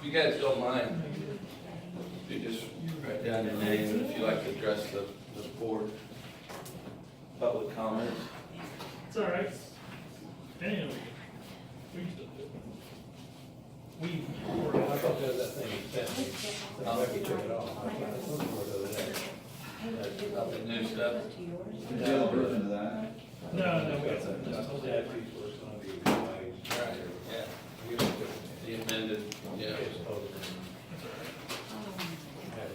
you guys don't mind, you just write down your name and if you'd like to address the board. Public comments. It's all right. Anyway, we used to do it. We. I thought that was that thing you sent me. Becky took it off. I was looking for it the other day. Nothing new stuff. Did you have a version of that? No, We got some, that piece was gonna be revised. Right, yeah. We don't put it The amended, in. yeah. It's posted. that's all right. Had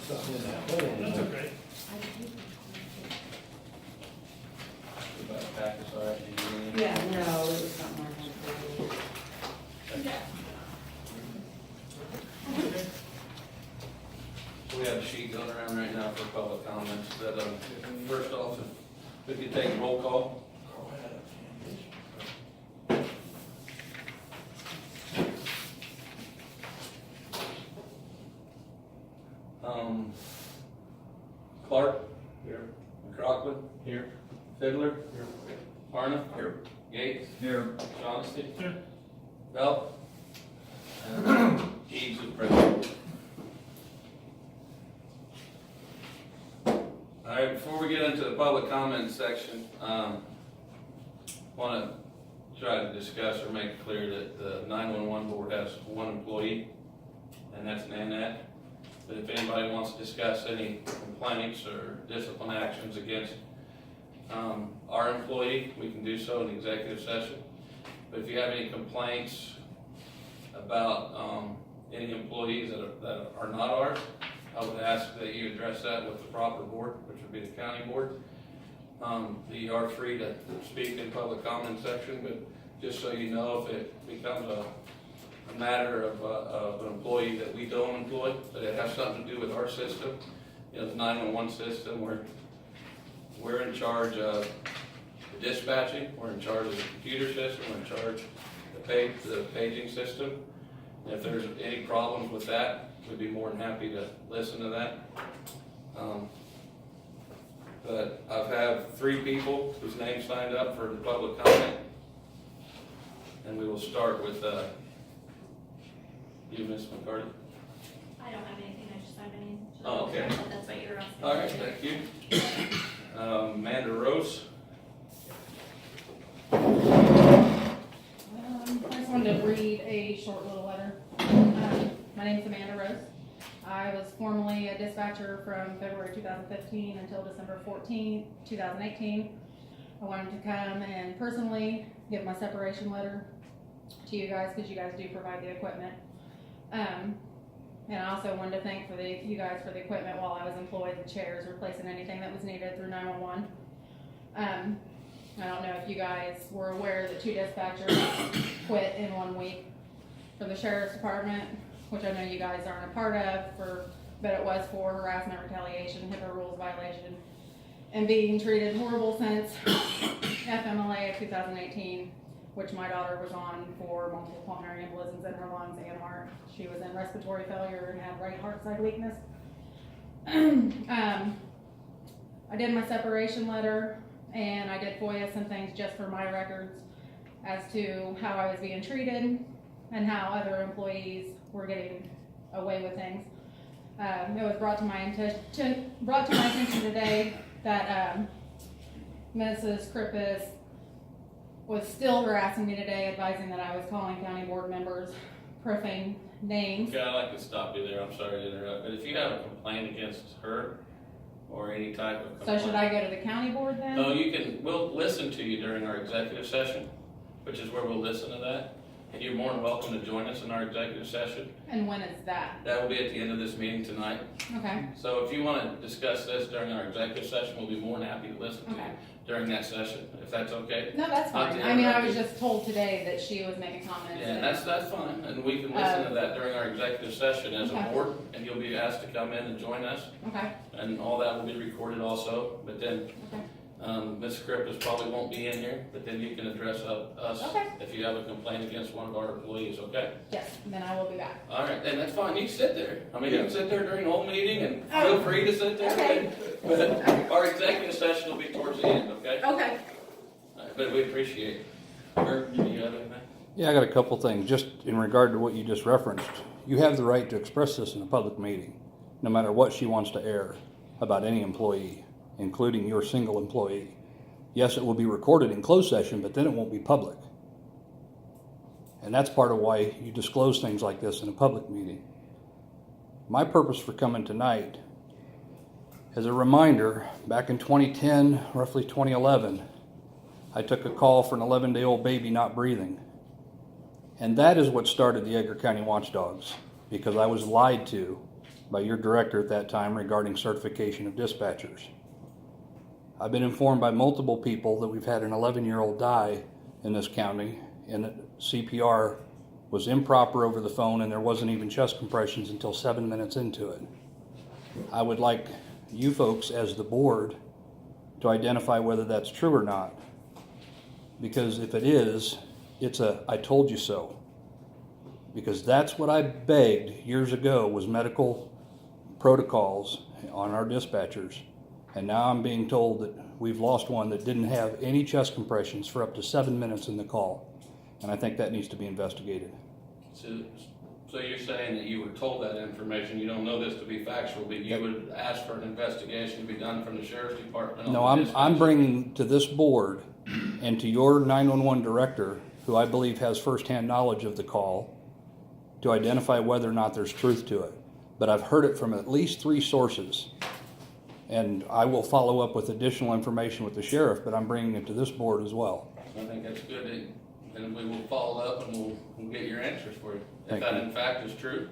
something in that hole. That's okay. About Packers, all right, do you need any? Yeah, no, it was something like that. So we have a sheet going around right now for public comments that, first off, if we could take a roll call. Clark, Here. Crockwood, Here. Fiddler, Harna, Gates, Here. Johnston, Sure. Bell, and Eads is present. All right, before we get into the public comment section, want to try to discuss or make it clear that the 911 board has one employee, and that's Nanette. But if anybody wants to discuss any complaints or discipline actions against our employee, we can do so in the executive session. But if you have any complaints about any employees that are not ours, I would ask that you address that with the proper board, which would be the county board. You are free to speak in public comment section, but just so you know, if it becomes a matter of an employee that we don't employ, but it has something to do with our system, you know, the 911 system, we're in charge of the dispatching, we're in charge of the computer system, we're in charge of the paging system. And if there's any problems with that, we'd be more than happy to listen to that. But I've had 3 people whose names signed up for the public comment. And we will start with you, Ms. McCarty. I don't have anything, I just signed my name. Oh, okay. That's what you're asking. All right, thank you. Amanda Rose. I just wanted to read a short little letter. My name's Amanda Rose. I was formerly a dispatcher from February 2015 until December 14, 2018. I wanted to come and personally give my separation letter to you guys because you guys do provide the equipment. And I also wanted to thank you guys for the equipment while I was employed, the chairs, replacing anything that was needed through 911. I don't know if you guys were aware that 2 dispatchers quit in 1 week for the sheriff's department, which I know you guys aren't a part of, but it was for harassment, retaliation, HIPAA rules violation, and being treated horrible since FMLA of 2018, which my daughter was on for multiple pulmonary embolisms in her lungs and heart. She was in respiratory failure and had right heart side weakness. I did my separation letter, and I did FOIA some things just for my records as to how I was being treated and how other employees were getting away with things. It was brought to my attention today that Mrs. Krippis was still harassing me today, advising that I was calling county board members profane names. Okay, I'd like to stop you there, I'm sorry to interrupt, but if you have a complaint against her or any type of So complaint. should I go to the county board then? No, we'll listen to you during our executive session, which is where we'll listen to that. And you're more than welcome to join us in our executive session. And when is that? That will be at the end of this meeting tonight. Okay, So if you want to discuss this during our executive session, we'll be more than happy to listen to you Okay. during that session, if that's okay. no, that's Not fine. to I mean, I interrupt was you. just told today that she was making comments. Yeah, and- that's fine, and we can listen to that during our executive session as a Okay. board, and you'll be asked to come in and join us, Okay, and all that will be recorded also, but then, okay. Ms. Krippis probably won't be in here, but then you can address us Okay. if you have a complaint against one of our employees, okay? Yes, then I will be back. All right, and that's fine, you can sit there, I mean, you can sit there during the whole meeting, and Oh. feel free to sit there. Okay. But our executive session will be towards the end, okay? Okay. All right, but we appreciate it. Bert, do you have anything? Yeah, I got a couple things, just in regard to what you just referenced. You have the right to express this in a public meeting, no matter what she wants to air about any employee, including your single employee. Yes, it will be recorded in closed session, but then it won't be public. And that's part of why you disclose things like this in a public meeting. My purpose for coming tonight, as a reminder, back in 2010, roughly 2011, I took a call for an 11-day-old baby not breathing. And that is what started the Edgar County Watchdogs, because I was lied to by your director at that time regarding certification of dispatchers. I've been informed by multiple people that we've had an 11-year-old die in this county, and that CPR was improper over the phone, and there wasn't even chest compressions until 7 minutes into it. I would like you folks as the board to identify whether that's true or not, because if it is, it's a I told you so. Because that's what I begged years ago, was medical protocols on our dispatchers. And now I'm being told that we've lost one that didn't have any chest compressions for up to 7 minutes in the call. And I think that needs to be investigated. So you're saying that you were told that information, you don't know this to be factual, but you would ask for an investigation to be done from the sheriff's department? No, I'm bringing to this board and to your 911 director, who I believe has firsthand knowledge of the call, to identify whether or not there's truth to it. But I've heard it from at least 3 sources, and I will follow up with additional information with the sheriff, but I'm bringing it to this board as well. I think that's good, and we will follow up and we'll get your answers for you. If Thank that you. in fact is true.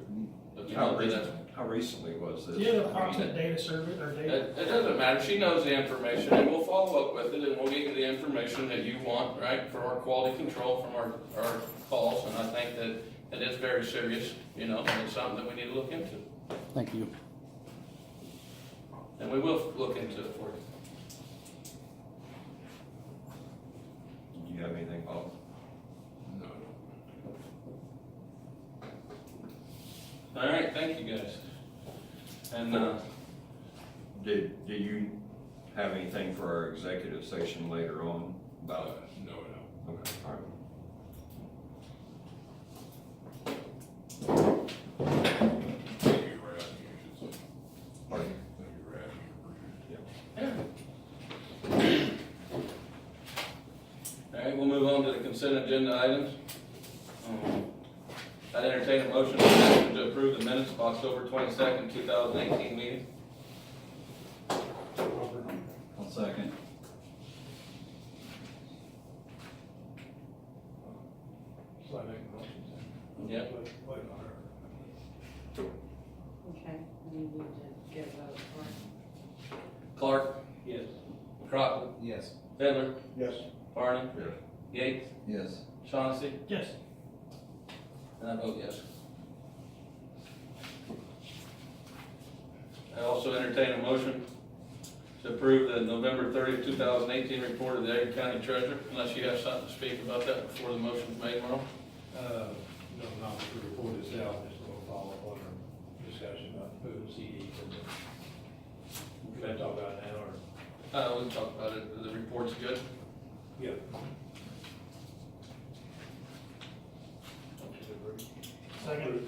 But you How know, that's, recently was this? Do you have approximate data service or data? it doesn't matter, she knows the information, and we'll follow up with it, and we'll get you the information that you want, right, for our quality control from our calls, and I think that it is very serious, you know, and it's something that we need to look into. Thank you. And we will look into it for you. Do you have anything, Bob? No. All right, thank you guys. And, Did you have anything for our executive session later on about? No. Okay, all right. Thank you for asking, you should say. Pardon? Thank you for asking, I appreciate it. all right, we'll move on to the consent agenda items. I'd entertain a motion to approve the minutes of October 22nd, 2018 meeting. I'll second. So I make a motion. Yep. Okay, we need to get a vote for it. Clark, Yes. Crockett, Yes. Fiddler, Yes. Barnum, Yes. Yates, Yes. Shaughnessy, Yes. and I vote yes. I also entertain a motion to approve the November 30th, 2018 report of the Edgar County Treasurer, unless you have something to speak about that before the motion's made, Merle. No, not the report itself, just a little follow-up on our discussion about food and CDs. Can I talk about it now, or? We can talk about it, the report's good. Yeah. Second.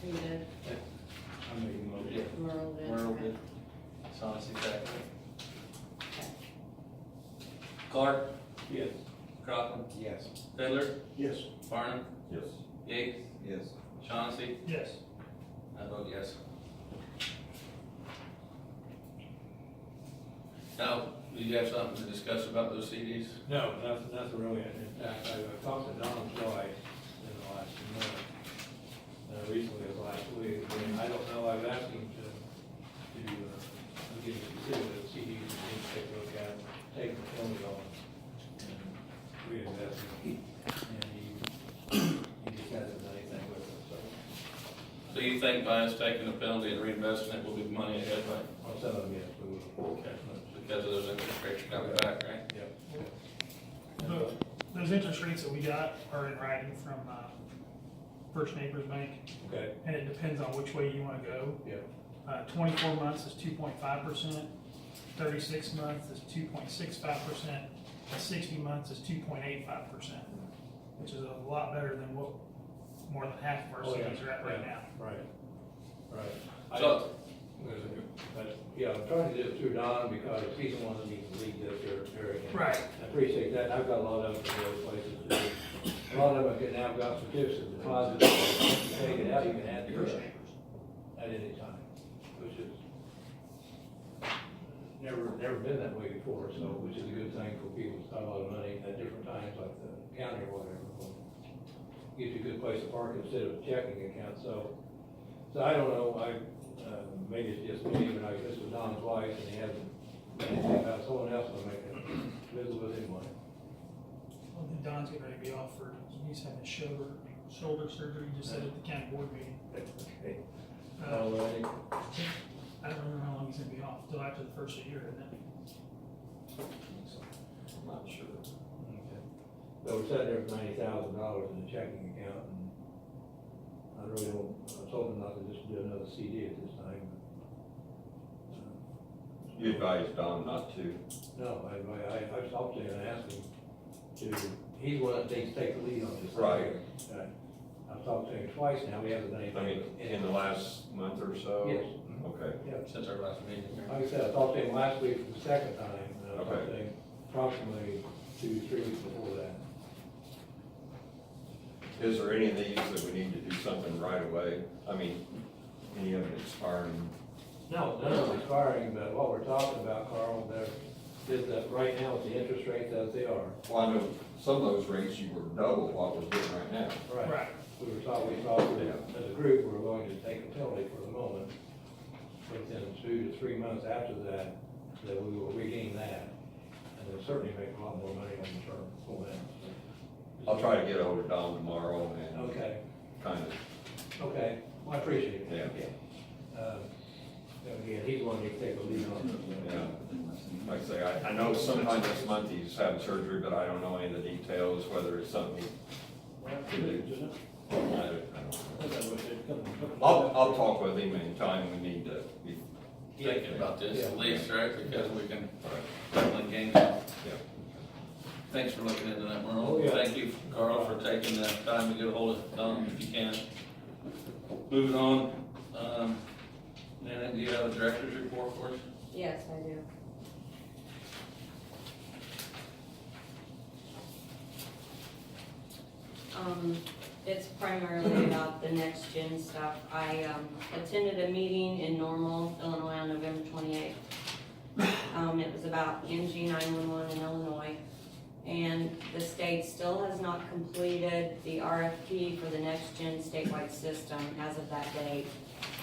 We did, I'm making a motion. Merle did. Merle okay. did. Shaughnessy second. Clark, Yes. Crockett, Yes. Fiddler, Yes. Barnum, Yes. Yates, Yes. Shaughnessy, Yes. I vote yes. Now, do you have something to discuss about those CDs? No, nothing really. In fact, I talked to Donald twice in the last month. Recently, it was last week, and I don't know, I've asked him to give me a decision of the CDs, and he take a look at, take the penalty on, and reinvest it. And he just hasn't done anything with it, so. So you think by us taking the penalty and reinvesting it will be money ahead, right? I'll send them, yes, we will. Okay. Because of those interest rates are coming back, right? Yep. Those interest rates that we got are in writing from First Neighbors Bank, Okay, and it depends on which way you want to go. yeah. 24 months is 2.5%, 36 months is 2.65%, and 60 months is 2.85%, which is a lot better than what more than half of our Oh, yeah. cities are at right now. Right, right. So- But, yeah, I'm trying to do it through Don because he's the one that needs to lead this area. Right. I appreciate that, I've got a lot of them in other places too. A lot of them have now got certificates of deposit, you take it out, you can add to it at any time, which is never been that way before, so, which is a good thing for people to have a lot of money at different times, like the county or whatever. Gives you a good place to park instead of a checking account, so I don't know, maybe it's just me, but this was Don's wife, and he hasn't, anything about someone else will make it, visit with him one. Well, then Don's getting ready to be off for, he's having shoulder surgery, he just said at the county board meeting. Already? I don't remember how long he's gonna be off, till after the first of the year, isn't it? I'm not sure. Okay. So we're sitting there with $90,000 in the checking account, and I really don't, I was hoping not to just do another CD at this time. You advised Don not to. No, I talked to him and asked him to, he's the one that needs to take the lead on this. Right. I've talked to him twice now, we haven't done anything. I mean, in the last month or so? Yes. Okay. Yeah, Since our last meeting here. like I said, I talked to him last week for the second time, and I talked Okay. to him approximately 2-3 weeks before that. Is there any of these that we need to do something right away? I mean, any of it expiring? No, none of it's expiring, but what we're talking about, Carl, there is that right now with the interest rates as they are. Well, I know some of those rates you were double what we're getting right now. Right. We thought as a group, we were going to take a penalty for the moment. Within 2 to 3 months after that, that we will regain that. And then certainly make a lot more money on the term for that. I'll try to get ahold of Don tomorrow and Okay, kind of, okay, well, I appreciate it. Yeah. Again, he's the one to take the lead on it. yeah. Like I say, I know sometime this month he's having surgery, but I don't know any of the details, whether it's something he can do. I don't know. I'll talk with him anytime we need to be. Thinking about this at Yeah. least, right, because we can definitely gain some. Yeah. Thanks for looking into that, Oh, Merle. yeah. Thank you, Carl, for taking the time to get a hold of Don if you can. Moving on, Nana, do you have a director's report for us? Yes, I do. It's primarily about the next gen stuff. I, attended a meeting in Normal, Illinois on November 28th. It was about NG 911 in Illinois. And the state still has not completed the RFP for the next gen statewide system as of that date,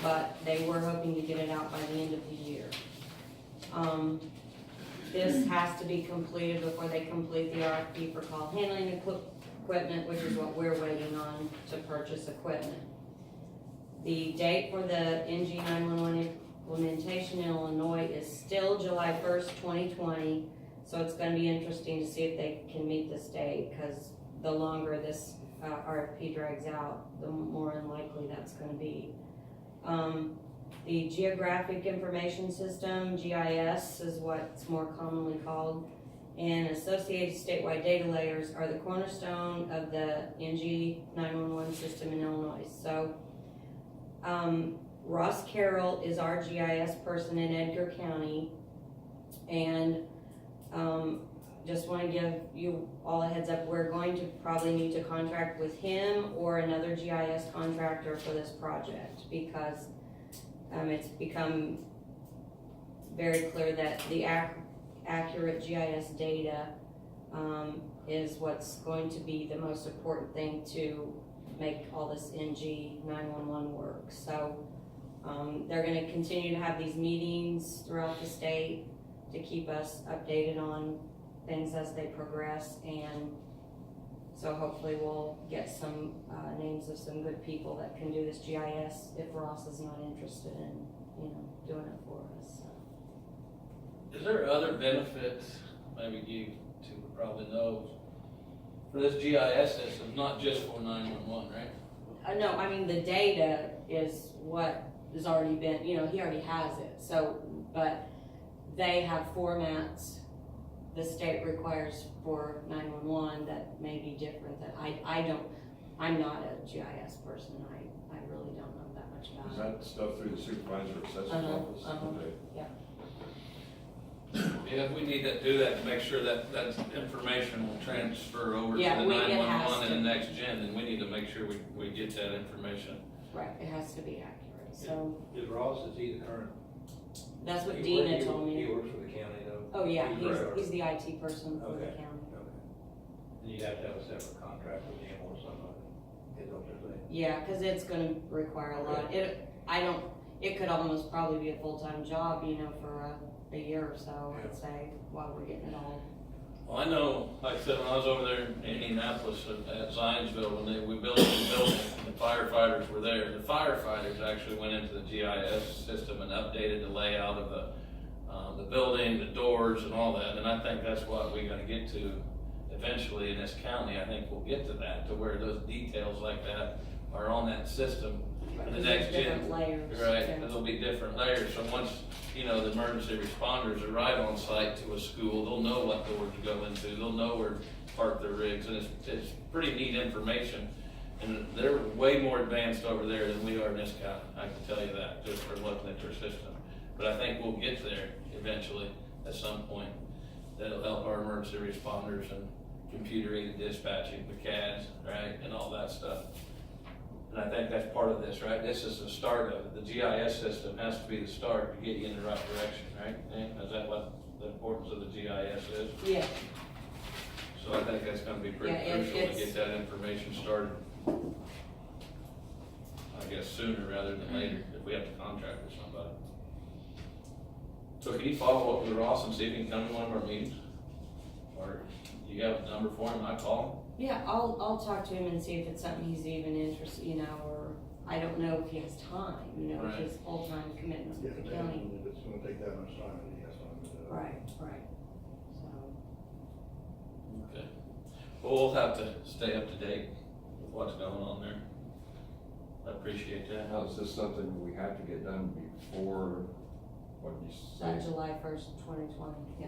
but they were hoping to get it out by the end of the year. This has to be completed before they complete the RFP for call handling equipment, which is what we're waiting on to purchase equipment. The date for the NG 911 implementation in Illinois is still July 1st, 2020. So it's gonna be interesting to see if they can meet this date, because the longer this RFP drags out, the more unlikely that's gonna be. The Geographic Information System, GIS is what's more commonly called, and associated statewide data layers are the cornerstone of the NG 911 system in Illinois. So Ross Carroll is our GIS person in Edgar County, and just want to give you all a heads up, we're going to probably need to contract with him or another GIS contractor for this project, because it's become very clear that the accurate GIS data is what's going to be the most important thing to make all this NG 911 work. So they're going to continue to have these meetings throughout the state to keep us updated on things as they progress, and so hopefully we'll get some names of some good people that can do this GIS if Ross is not interested in, doing it for us. So. Is there other benefits, maybe you two would probably know, for this GIS system, not just for 911, right? No, I mean, the data is what has already been, he already has it, so, but they have formats the state requires for 911 that may be different, that I'm not a GIS person, I really don't know that much about Is it. that stuff through the supervisor or assessor's Uh-huh, office? uh-huh. Okay. Yeah, we need to do that to make sure that that information will transfer over to the Yeah, it has 911 to. and the next gen, and we need to make sure we get that information. Right, it has to be accurate, so Is Ross, is he the current? that's what he Dina work- told He me. works for the county though? Oh, yeah, Right. he's the IT person for the Okay. county. Okay. And you'd have to have a separate contract with him or somebody, is what they're saying. Yeah, cause it's gonna require a lot, it could almost probably be a full-time job, you know, for a year or so, I'd say, while we're getting it all. Well, I know, like I said, when I was over there in Indianapolis at Zionsville, when we built the building, the firefighters were there. The firefighters actually went into the GIS system and updated the layout of the building, the doors and all that. And I think that's what we gotta get to eventually in this county. I think we'll get to that, to where those details like that are on that system. And the next Different gen, layers. right, yeah. there'll be different layers. So once, you know, the emergency responders arrive on site to a school, they'll know what doors to go into, they'll know where to park their rigs, and it's pretty neat information. And they're way more advanced over there than we are in this county, I can tell you that, just from looking at their system. But I think we'll get there eventually, at some point. That'll help our emergency responders and computer-aided dispatching, the CADs, right, and all that stuff. And I think that's part of this, right? This is the start of it. The GIS system has to be the start to get you in the right direction, right? And is that what the importance of the GIS is? Yeah, So I think that's gonna be pretty Yeah, crucial to it's- get that information started. I guess sooner rather than later, if we have to contract with somebody. So can you follow up with Ross and see if he can come to one of our meetings? Or you have a number for him, I call yeah, I'll talk to him and see if it's something he's even interested, you know, or I don't know if he has time, you know, Right. if his full-time commitment Yeah, with the but county. if it's gonna take that much time, then he has time to do it. Right, so. him? Okay. Well, we'll have to stay up to date with what's going on there. I appreciate that. Now, is this something we have to get done before, what did you That say? July 1st, 2020, yeah.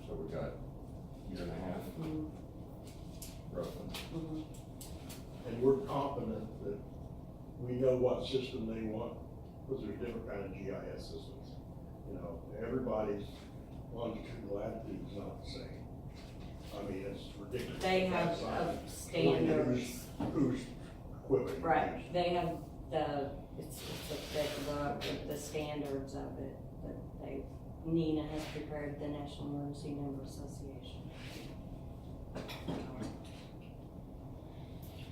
So we got a year and a half, Mhm, roughly. mhm. And we're confident that we know what system they want, because there's different kind of GIS systems. You know, everybody's longitude and latitude is not the same. I mean, it's ridiculous. They have Outside. standards, Who's equipment. you right, use. they have it's a thick book with the standards of it that Nina has prepared, the National Emergency Number Association.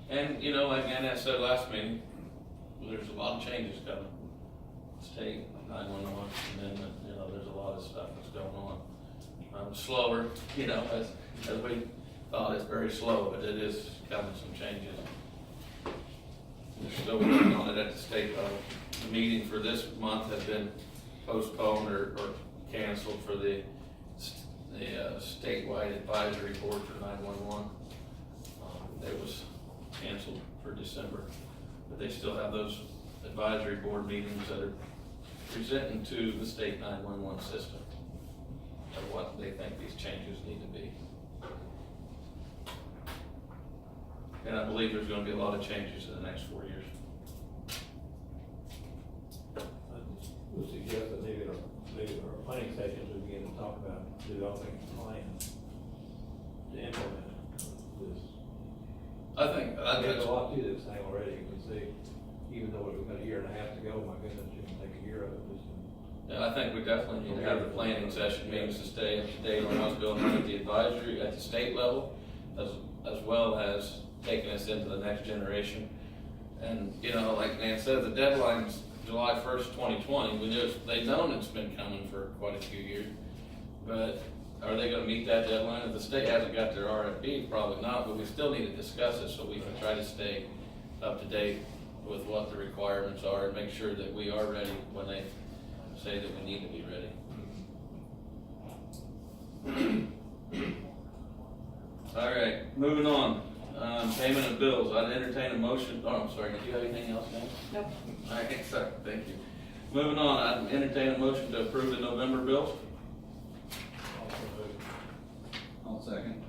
And, you know, like Annette said last meeting, there's a lot of changes coming. State 911, and then, you know, there's a lot of stuff that's going on. Slower, you know, as we thought, it's very slow, but it is coming some changes. We're still working on it at the state level. The meeting for this month has been postponed or canceled for the statewide advisory board for 911. It was canceled for December, but they still have those advisory board meetings that are presenting to the state 911 system of what they think these changes need to be. And I believe there's gonna be a lot of changes in the next 4 years. I just would suggest that maybe our planning sessions, we begin to talk about developing a plan to implement this. I think, There's a lot to this thing already, you can see, even though we've got a year and a half to go, my goodness, you can take a year of it, just. yeah, I think we definitely need to have the planning session meetings to stay up to date on what's going on at the advisory, at the state level, as well as taking us into the next generation. And, you know, like Nan said, the deadline's July 1st, 2020. They've known it's been coming for quite a few years. But are they gonna meet that deadline? If the state hasn't got their RFP, probably not, but we still need to discuss it so we can try to stay up to date with what the requirements are and make sure that we are ready when they say that we need to be ready. All right, moving on. Payment of bills. I'd entertain a motion. Oh, I'm sorry. Did you have anything else, man? Nope. All right, sorry. Thank you. Moving on, I'd entertain a motion to approve the November bills. I'll second.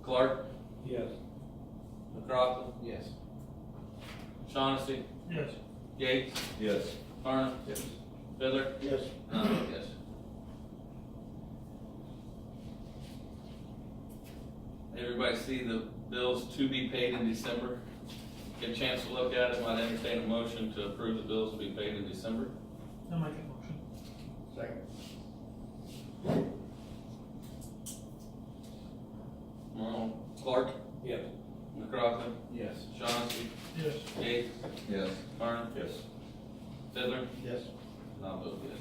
Clark, Yes. McCroskey, Yes. Shaughnessy, Yes. Gates, Yes. Arnold, Yes. Fiddler, Yes. and I vote yes. Everybody see the bills to be paid in December? Get a chance to look at it, might entertain a motion to approve the bills to be paid in December. I'll make a motion. Second. Clark, Yes. McCroskey, Yes. Shaughnessy, Yes. Gates, Yes. Arnold, Yes. Fiddler, Yes. and I'll vote yes.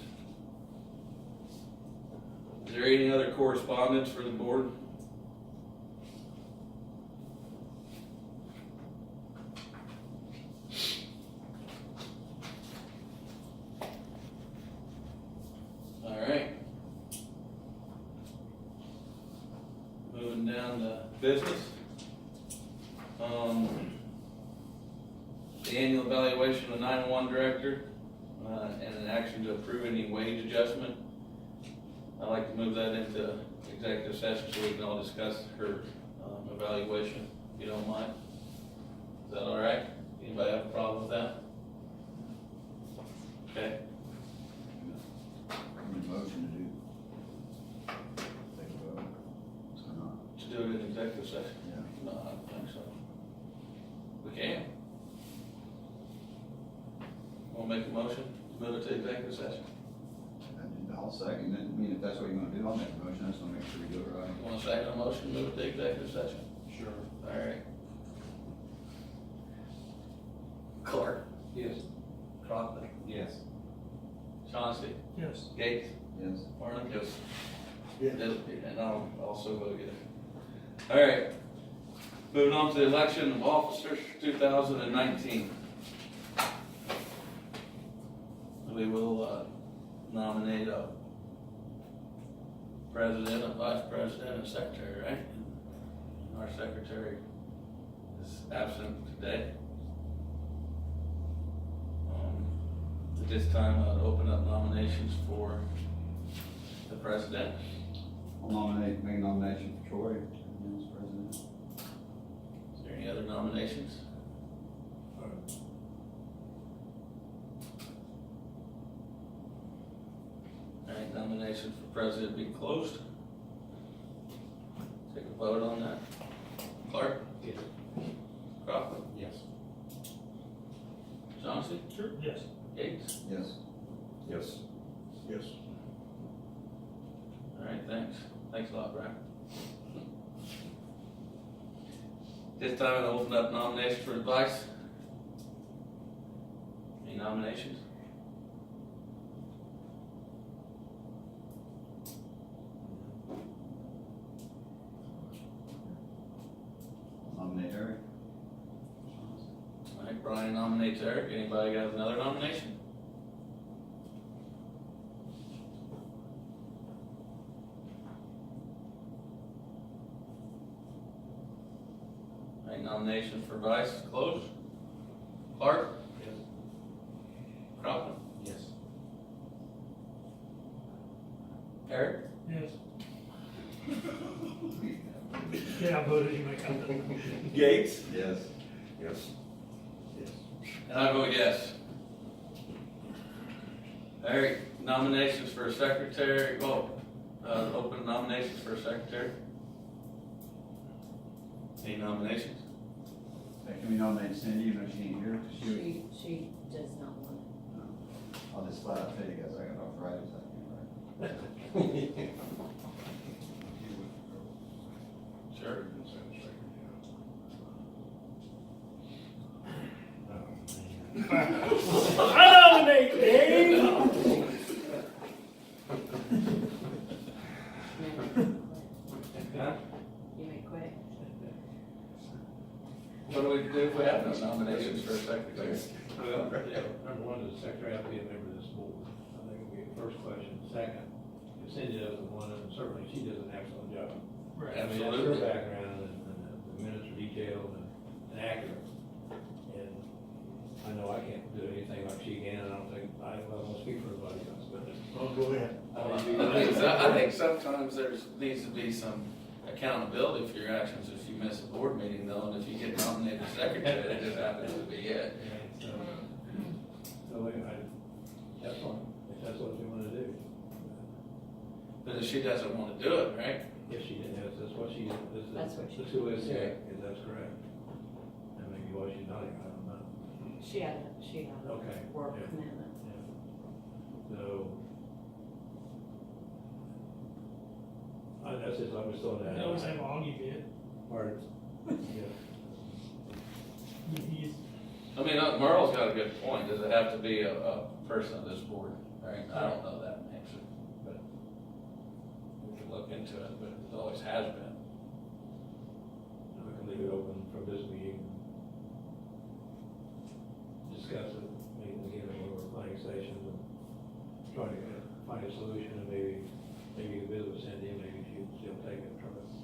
Is there any other correspondence for the board? All right. Moving down to business. The annual evaluation of the 911 director, and an action to approve any wage adjustment. I'd like to move that into executive session so we can all discuss her, evaluation, if you don't mind. Is that all right? Anybody have a problem with that? Okay, Need a motion to do. Take a vote. Or not? to do it in executive session? Yeah. No, I don't think so. We can. We'll make a motion, move it to executive session. I'll second it. I mean, if that's what you want to do, I'll make a motion. I just want to make sure we do it right. You want to second a motion, move it to executive session? Sure. All right. Clark, Yes. Crofton, Yes. Chauncey, Yes. Gates, Yes. Arnold, yes. Yes. And I'll also vote yes. All right. Moving on to the election of officers, 2019. We will nominate a president, a vice president, and a secretary, right? And our secretary is absent today. At this time, I'll open up nominations for the president. I'll make a nomination for Troy as president. Is there any other nominations? All right, nominations for president be closed. Take a vote on that. Clark, Yes. Crawford, Yes. Johnson, Sure. Yes. Gates. Yes. Yes. Yes. All right, thanks. Thanks a lot, Brian. This time I'll open up nominations for the vice. Any nominations? I'll nominate Eric. All right, Brian nominates Eric. Anybody got another nomination? All right, nominations for vice closed. Clark, Yes. Crawford, Yes. Eric, Yes. Yeah, I voted, you make up. Gates, Yes. Yes. Yes. and I vote yes. All right, nominations for secretary, open nominations for secretary. Any nominations? Hey, can we nominate Cindy even though she ain't here? She does not want I'll just flat out tell you guys I got arthritis. I can't, right? Sure. I nominate Dave. Huh? You may quit. What do we do if we have no nominations for a secretary? Well, yeah, number one, does the secretary have to be a member of this board? I think would be the first question. Second, if Cindy doesn't want it, certainly she does an excellent job. Right. I mean, that's her Absolutely. background and the minutes are detailed and accurate. And I know I can't sometimes needs to be some accountability for your actions if you miss a board meeting though, and if you get nominated secretary, that just happens to be it. So, that's fine, if that's what you wanna do. But if she doesn't wanna do it, right? If she did, that's what she, That's what she- that's who is saying, if that's correct. And maybe why she's not, I don't know. She had Okay, a work yeah. commitment. So. That's just, I was throwing that They out. always have Augie bid. Pardon? Yeah. He's, I mean, Merle's got a good point. Does it have to be a person of this board, right? I don't know that answer, but we can look into it, but it always has been. We can leave it open for this meeting. Discuss it, maybe again, when we're planning sessions and try to find a solution and maybe you can visit with Cindy, maybe she'll take it from us.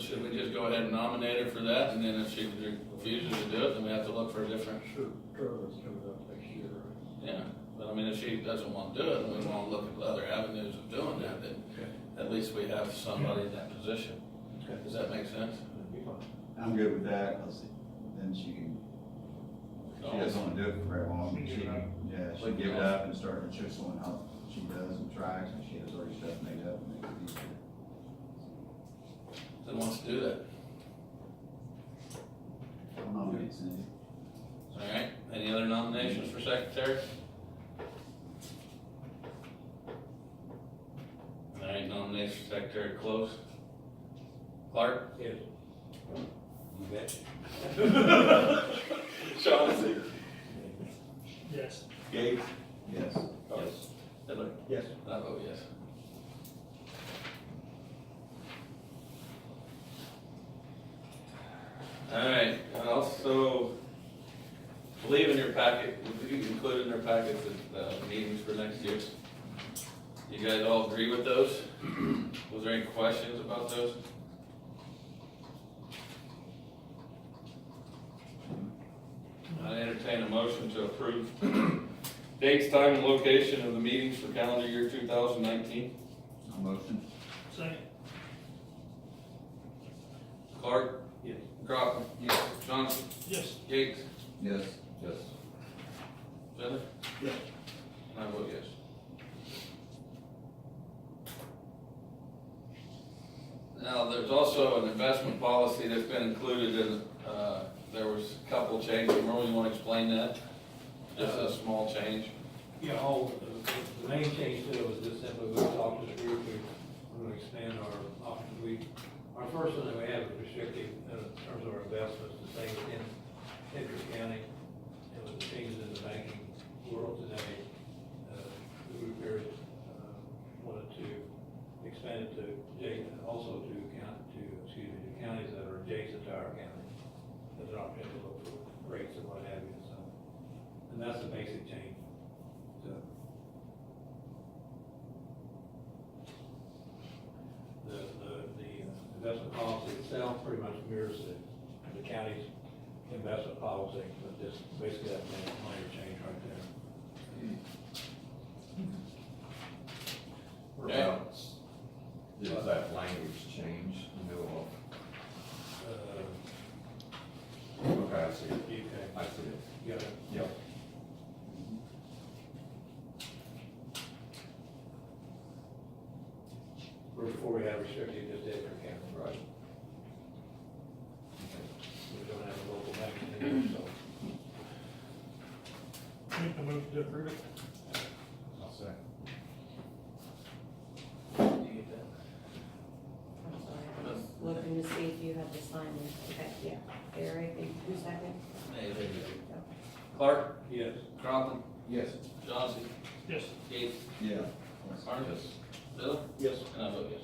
Should we just go ahead and nominate her for that, and then if she refuses to do it, then we have to look for a different, Sure, Trevor's coming up next year, right? yeah. But I mean, if she doesn't want to do it, and we want to look at other avenues of doing that, then Okay. at least we have somebody in that position. Okay. Does that make sense? That'd be fine. I'm good with that, cause then she can, she doesn't wanna do it for very long, but she can, yeah, she can give it up and start to show someone how she does and tracks, and she has already stuff made up and makes it easier. That wants to do that, I'll nominate Cindy. all right? Any other nominations for secretary? All right, nominations for secretary closed. Clark? Yes. You bet. Chauncey? yes. Gates? Yes. Yes. Hitler? Yes. I vote yes. All right, and also, believe in your packet, you include in their packet the meetings for next year. You guys all agree with those? Was there any questions about those? I entertain a motion to approve dates, time, and location of the meetings for calendar year 2019. I'll motion. Second. Clark? Yes. Crop? Yes. Johnson? Yes. Gates? Yes. Yes. Finley? Yes. I vote yes. Now, there's also an investment policy that's been included in, there was a couple of changes. Merle, you want to explain that? Just a small change? Yeah, the main change to it was just simply, we talked to the group, we're gonna expand our options. Our first one that we had was restricted in terms of our investments to stay within Edgar County. And with the changes in the banking world today, the group here, wanted to expand it to, also to counties that are adjacent to our county. There's an opportunity to look for rates and what have you, so. And that's the basic change. So, the investment policy itself pretty much mirrors the county's investment policy, but just basically that minor change right there. Whereabouts does that language change in the middle of? Okay, I see it. Okay, I see it. you got it. Yep. Where before we had restricted just Edgar County. Right. We don't have a local bank in there, so. Make the move to approve it. I'll say. You get that? I'm sorry, I was looking to see if you had to sign it. Okay, yeah. Eric, and who's second? Clark? Yes. Crumpin? Yes. Johnson? Yes. Gates? Yeah. Harness? Yes. Bill? Yes. And I vote yes.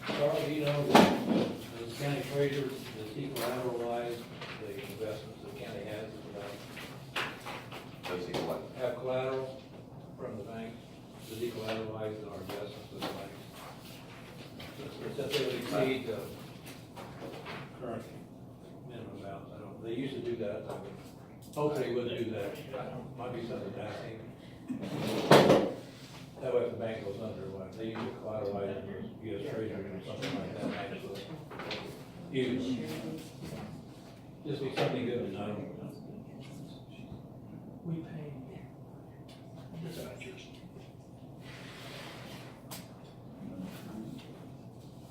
Charlie, do you know, the county treasurer, does he collateralize the investments the county has in the bank? Does he what? Have collateral from the bank? Does he collateralize our investments in the bank? Since they would exceed the current minimum amounts, they used to do that, Hopefully we'll do that, might be something to ask him. That way if the bank goes under, what, they usually collateralize it with US Treasury or something like that, actually. Usually. Just be something good to know. We pay dispatchers.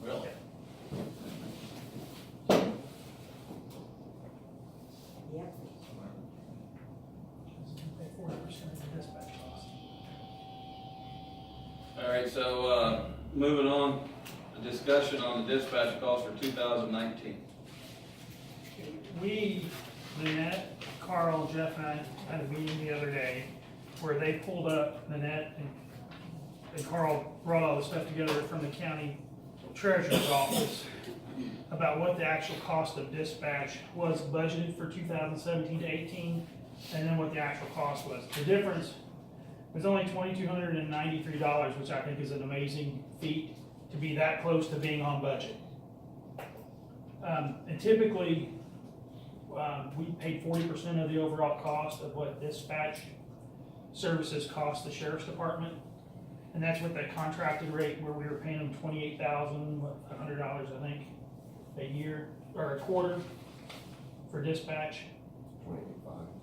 Really? Yep. We pay 40% of the dispatch cost. All right, so, moving on, a discussion on the dispatch cost for 2019. We, Lynette, Carl, Jeff, and I had a meeting the other day where they pulled up, Lynette and Carl brought all the stuff together from the county treasurer's office about what the actual cost of dispatch was budgeted for 2017 to 18, and then what the actual cost was. The difference was only $2,293, which I think is an amazing feat to be that close to being on budget. And typically, we paid 40% of the overall cost of what dispatch services cost the sheriff's department. And that's with that contracted rate where we were paying them $28,100, I think, a year, or a quarter for dispatch.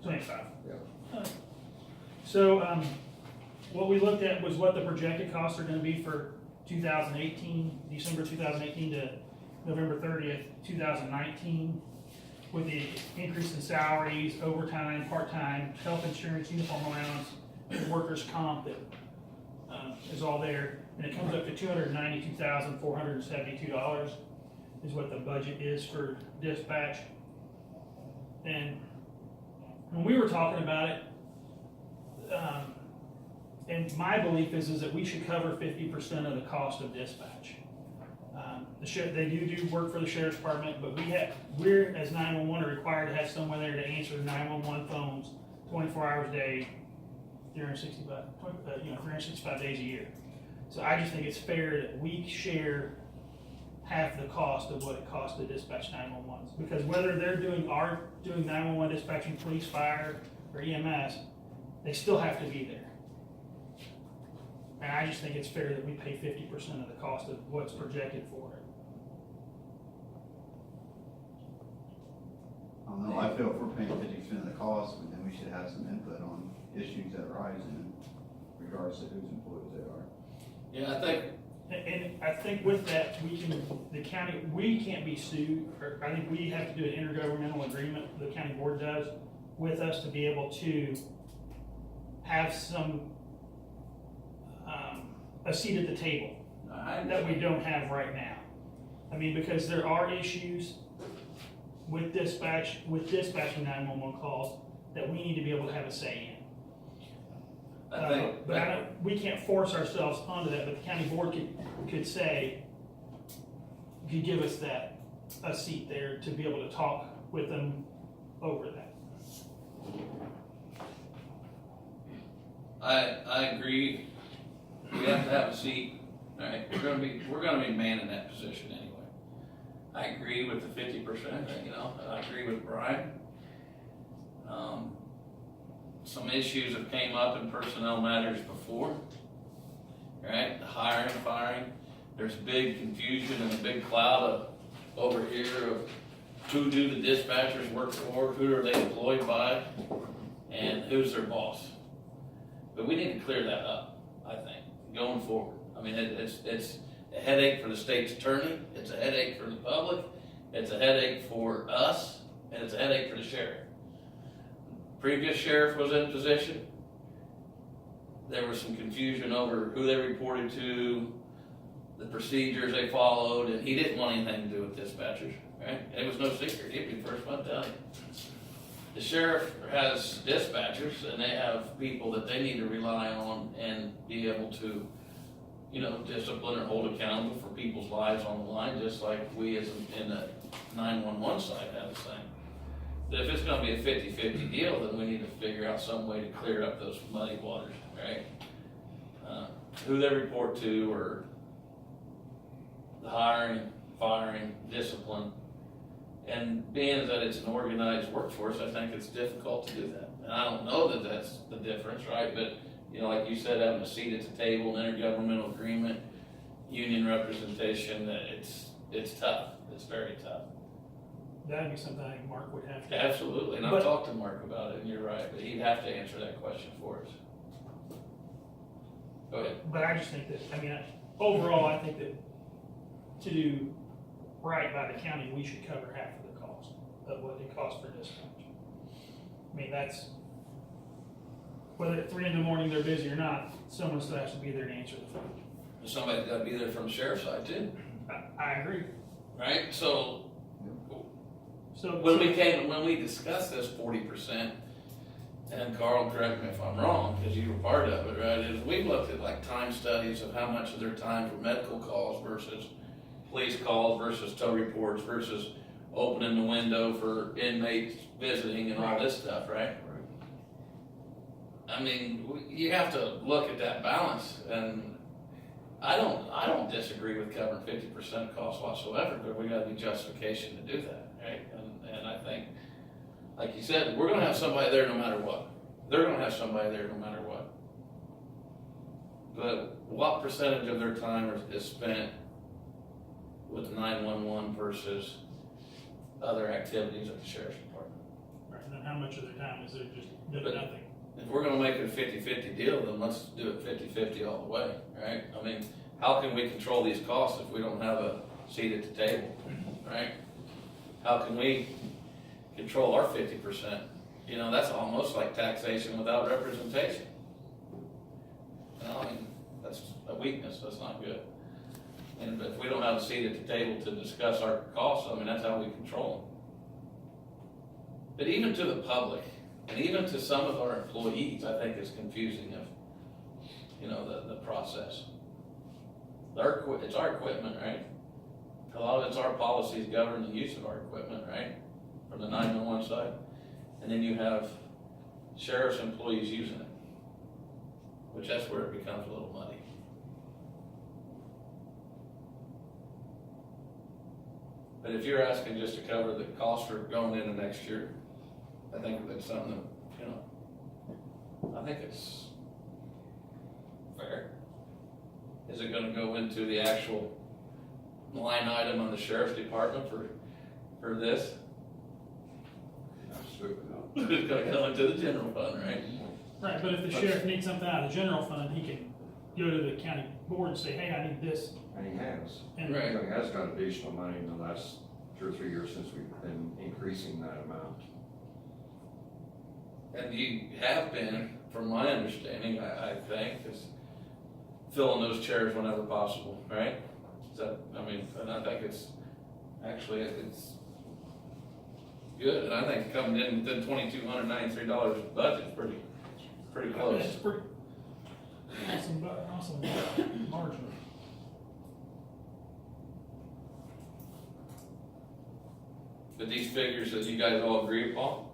25. Yeah. So, what we looked at was what the projected costs are gonna be for 2018, December 2018 to November 30th, 2019, with the increase in salaries, overtime, part-time, health insurance, uniform allowance, workers' comp that is all there, and it comes up to $292,472 is what the budget is for dispatch. And when we were talking about it, and my belief is that we should cover 50% of the cost of dispatch. They do work for the sheriff's department, but we're as 911 are required to have someone there to answer the 911 phones 24 hours a day, 365 days a year. So I just think it's fair that we share half the cost of what it costs to dispatch 911s. Because whether they're doing 911 dispatching, police, fire, or EMS, they still have to be there. And I just think it's fair that we pay 50% of the cost of what's projected for it. I don't know, I feel if we're paying 50% of the cost, then we should have some input on issues that arise in regards to whose employees they are. Yeah, I think, And I think with that, we can't be sued, or I think we have to do an intergovernmental agreement, the county board does, with us to be able to have a seat at the table that we don't have right now. I mean, because there are issues with dispatching 911 calls that we need to be able to have a say in. I think, But we can't force ourselves onto that, but the county board could give us a seat there to be able to talk with them over that. I agree. We have to have a seat, all right? We're gonna be manning that position anyway. I agree with the 50%, and I agree with Brian. Some issues have came up in personnel matters before, right? The hiring, firing. There's big confusion and a big cloud over here of who do the dispatchers work for, who are they employed by, and who's their boss. But we need to clear that up, I think, going forward. I mean, it's a headache for the state's attorney, it's a headache for the public, it's a headache for us, and it's a headache for the sheriff. Previous sheriff was in position. There was some confusion over who they reported to, the procedures they followed, and he didn't want anything to do with dispatchers, right? And it was no secret, he'd be the first one to tell you. The sheriff has dispatchers, and they have people that they need to rely on and be able to, discipline or hold accountable for people's lives on the line, just like we as in the 911 side have the same. But if it's gonna be a 50-50 deal, then we need to figure out some way to clear up those muddy waters, right? Who they report to, or the hiring, firing, discipline, and being that it's an organized workforce, I think it's difficult to do that. And I don't know that that's the difference, right? But, you know, like you said, having a seat at the table, an intergovernmental agreement, union representation, that it's tough. It's very tough. That'd be something I think Mark would have to. Absolutely, and I've But- talked to Mark about it, and you're right, but he'd have to answer that question for us. Go ahead. But I just think that, I mean, overall, I think that to do right by the county, we should cover half of the cost of what it costs for dispatch. I mean, that's, whether at 3 in the morning they're busy or not, someone still has to be there to answer the phone. Somebody's gotta be there from the sheriff's side too, I agree. right? So, So, when we discussed this 40%, and Carl, correct me if I'm wrong, because you were part of it, right, is we looked at like time studies of how much of their time for medical calls versus police calls versus tow reports versus opening the window for inmates visiting and all this stuff, right? I mean, you have to look at that balance, and I don't disagree with covering 50% cost whatsoever, but we gotta be justification to do that, right? And I think, like you said, we're gonna have somebody there no matter what. They're gonna have somebody there no matter what. But what percentage of their time is spent with 911 versus other activities at the sheriff's department? right, and then how much of their time is there just doing But- nothing? If we're gonna make it a 50-50 deal, then let's do it 50-50 all the way, right? I mean, how can we control these costs if we don't have a seat at the table, right? How can we control our 50%? You know, that's almost like taxation without representation. You know, I mean, that's a weakness, that's not good. And if we don't have a seat at the table to discuss our costs, I mean, that's how we control them. But even to the public, and even to some of our employees, I think it's confusing of, you know, the process. It's our equipment, right? A lot of it's our policies govern the use of our equipment, right? From the 911 side. And then you have sheriff's employees using it, which that's where it becomes a little muddy. But if you're asking just to cover the cost for going into next year, I think that's something that, you know, I think it's fair. Is it gonna go into the actual line item on the sheriff's department for this? Absolutely not. It's gonna go into the general fund, right? Right, but if the sheriff needs something out of the general fund, he can go to the county board and say, hey, I need this. And he has. And Right. He has got additional money in the last 2 or 3 years since we've been increasing that amount. And you have been, from my understanding, I think, is filling those chairs whenever possible, right? Is that, I mean, and I think it's, actually, it's good, and I think coming in within $2,293 of budget is pretty close. That's pretty awesome margin. But these figures that you guys all agree upon,